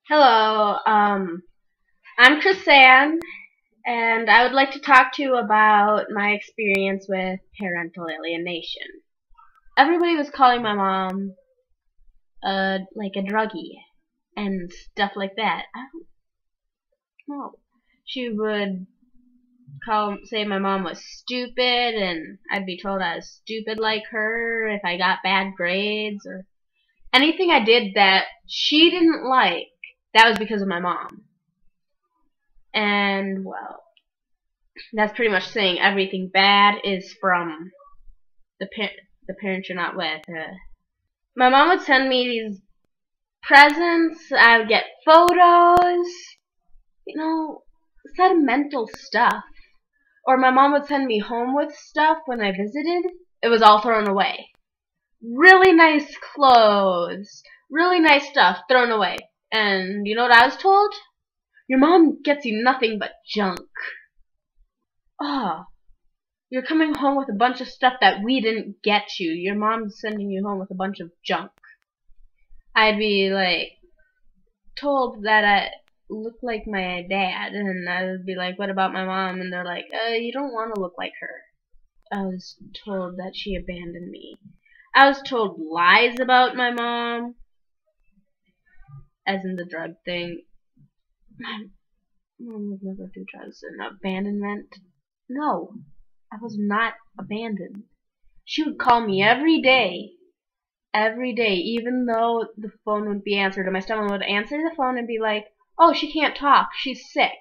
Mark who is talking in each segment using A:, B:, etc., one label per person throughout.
A: Hello, I'm Crissand, and I would like to talk to you about my experience with parental alienation. Everybody was calling my mom, like a druggie, and stuff like that. I don't know. She would say my mom was stupid, and I'd be told I was stupid like her if I got bad grades, or anything I did that she didn't like, that was because of my mom. And, well, that's pretty much saying everything bad is from the parents you're not with. My mom would send me these presents. I would get photos, sentimental stuff. Or my mom would send me home with stuff when I visited. It was all thrown away. Really nice clothes, really nice stuff thrown away. And you know what I was told? Your mom gets you nothing but junk. Oh, you're coming home with a bunch of stuff that we didn't get you. Your mom's sending you home with a bunch of junk. I'd be told that I look like my dad, and I would be like, what about my mom? And they're like, you don't want to look like her. I was told that she abandoned me. I was told lies about my mom, as in the drug thing. My mom would never do drugs. And abandonment? No, I was not abandoned. She would call me every day, even though the phone wouldn't be answered. And my stepmom would answer the phone and be like, oh, she can't talk, she's sick.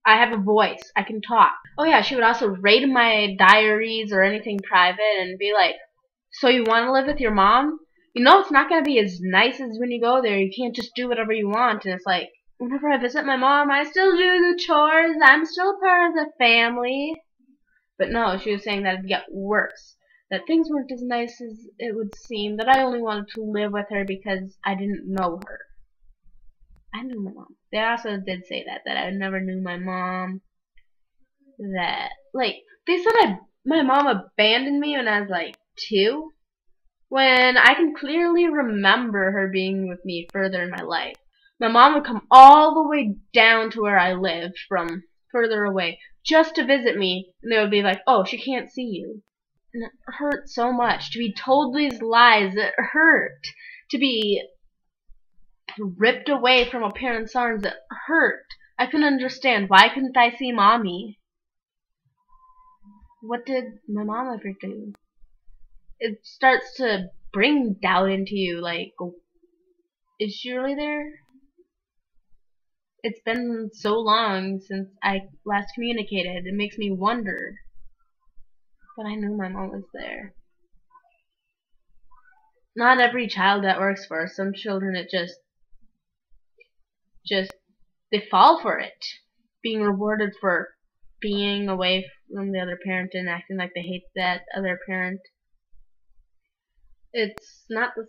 A: I have a voice, I can talk. Oh yeah, she would also raid my diaries or anything private and be like, so you want to live with your mom? You know it's not going to be as nice as when you go there. You can't just do whatever you want. And it's like, whenever I visit my mom, I still do the chores. I'm still part of the family. But no, she was saying that it'd get worse. That things weren't as nice as it would seem. That I only wanted to live with her because I didn't know her. I knew my mom. They also did say that I never knew my mom. That, they said my mom abandoned me when I was 2. When I can clearly remember her being with me further in my life. My mom would come all the way down to where I lived from further away just to visit me, and they would be like, oh, she can't see you. And it hurt so much to be told these lies. It hurt to be ripped away from a parent's arms. It hurt. I couldn't understand. Why couldn't I see mommy? What did my mom ever do? It starts to bring doubt into you, is she really there? It's been so long since I last communicated. It makes me wonder. But I knew my mom was there. Not every child that works for us. Some children, it just they fall for it. Being rewarded for being away from the other parent and acting like they hate that other parent. It's not the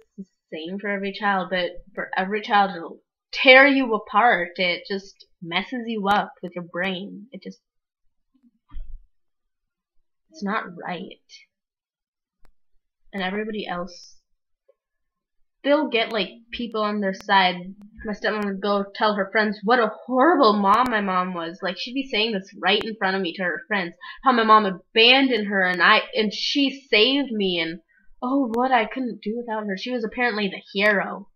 A: same for every child, but for every child it'll tear you apart. It just messes you up with your brain. It's not right. And everybody else, they'll get people on their side. My stepmom would go tell her friends what a horrible mom my mom was. She'd be saying this right in front of me to her friends. How my mom abandoned her and she saved me, and oh, what I couldn't do without her. She was apparently the hero.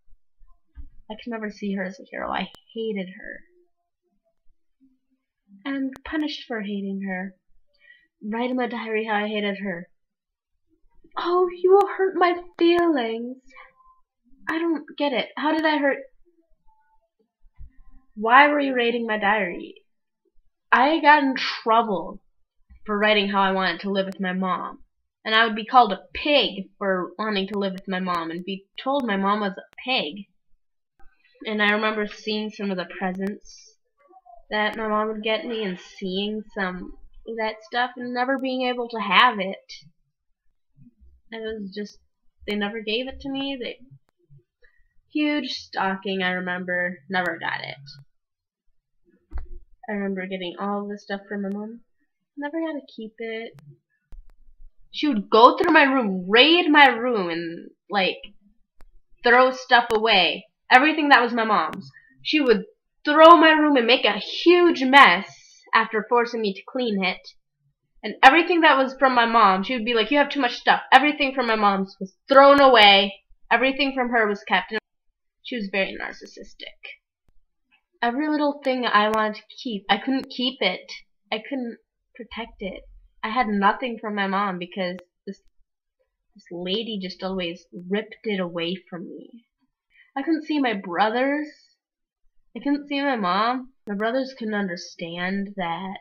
A: I could never see her as a hero. I hated her. And punished for hating her. Write in my diary how I hated her. Oh, you will hurt my feelings. I don't get it. How did I hurt? Why were you raiding my diary? I got in trouble for writing how I wanted to live with my mom. And I would be called a pig for wanting to live with my mom and be told my mom was a pig. And I remember seeing some of the presents that my mom would get me and seeing some of that stuff and never being able to have it. It was just, they never gave it to me. Huge stocking, I remember, never got it. I remember getting all this stuff from my mom. Never got to keep it. She would go through my room, raid my room, and throw stuff away. Everything that was my mom's. She would throw my room and make a huge mess after forcing me to clean it. And everything that was from my mom, she would be like, you have too much stuff. Everything from my mom's was thrown away. Everything from her was kept. And she was very narcissistic. Every little thing I wanted to keep, I couldn't keep it. I couldn't protect it. I had nothing from my mom because this lady just always ripped it away from me. I couldn't see my brothers. I couldn't see my mom. My brothers couldn't understand that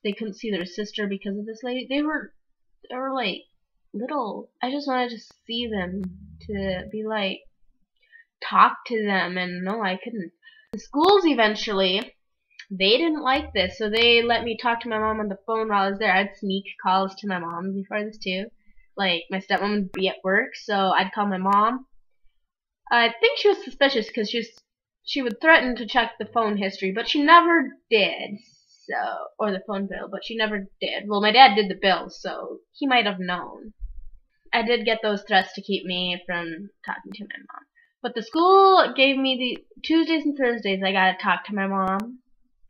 A: they couldn't see their sister because of this lady. They were like little. I just wanted to see them, to be like, talk to them, and no, I couldn't. The schools eventually, they didn't like this, so they let me talk to my mom on the phone while I was there. I'd sneak calls to my mom before this too. Like, my stepmom would be at work, so I'd call my mom. I think she was suspicious because she would threaten to check the phone history, but she never did. Or the phone bill, but she never did. Well, my dad did the bill, so he might have known. I did get those threats to keep me from talking to my mom. But the school gave me the Tuesdays and Thursdays I gotta talk to my mom,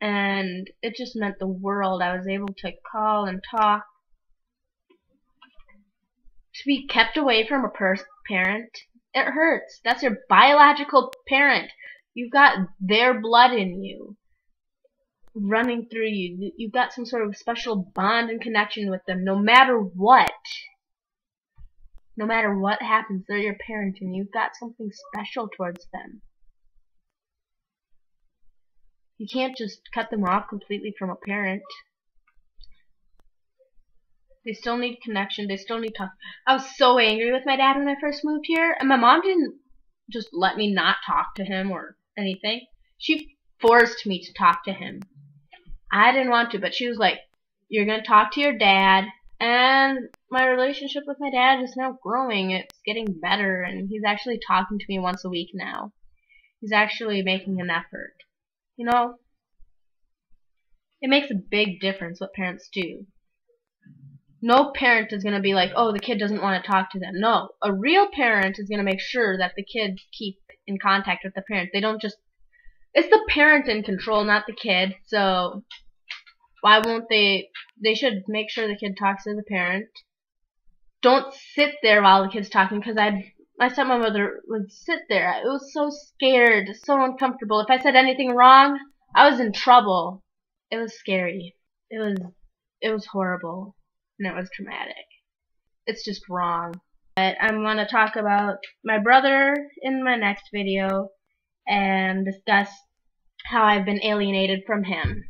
A: and it just meant the world. I was able to call and talk. To be kept away from a parent, it hurts. That's your biological parent. You've got their blood in you, running through you. You've got some sort of special bond and connection with them, no matter what. No matter what happens, they're your parent, and you've got something special towards them. You can't just cut them off completely from a parent. They still need connection. They still need talk. I was so angry with my dad when I first moved here, and my mom didn't just let me not talk to him or anything. She forced me to talk to him. I didn't want to, but she was like, you're going to talk to your dad. And my relationship with my dad is now growing. It's getting better, and he's actually talking to me once a week now. He's actually making an effort. You know, it makes a big difference what parents do. No parent is going to be like, oh, the kid doesn't want to talk to them. No, a real parent is going to make sure that the kids keep in contact with the parent. They don't just... It's the parent in control, not the kid. So why won't they... They should make sure the kid talks to the parent. Don't sit there while the kid's talking, because my stepmother would sit there. It was so scared, so uncomfortable. If I said anything wrong, I was in trouble. It was scary. It was horrible, and it was traumatic. It's just wrong. But I'm going to talk about my brother in my next video and discuss how I've been alienated from him.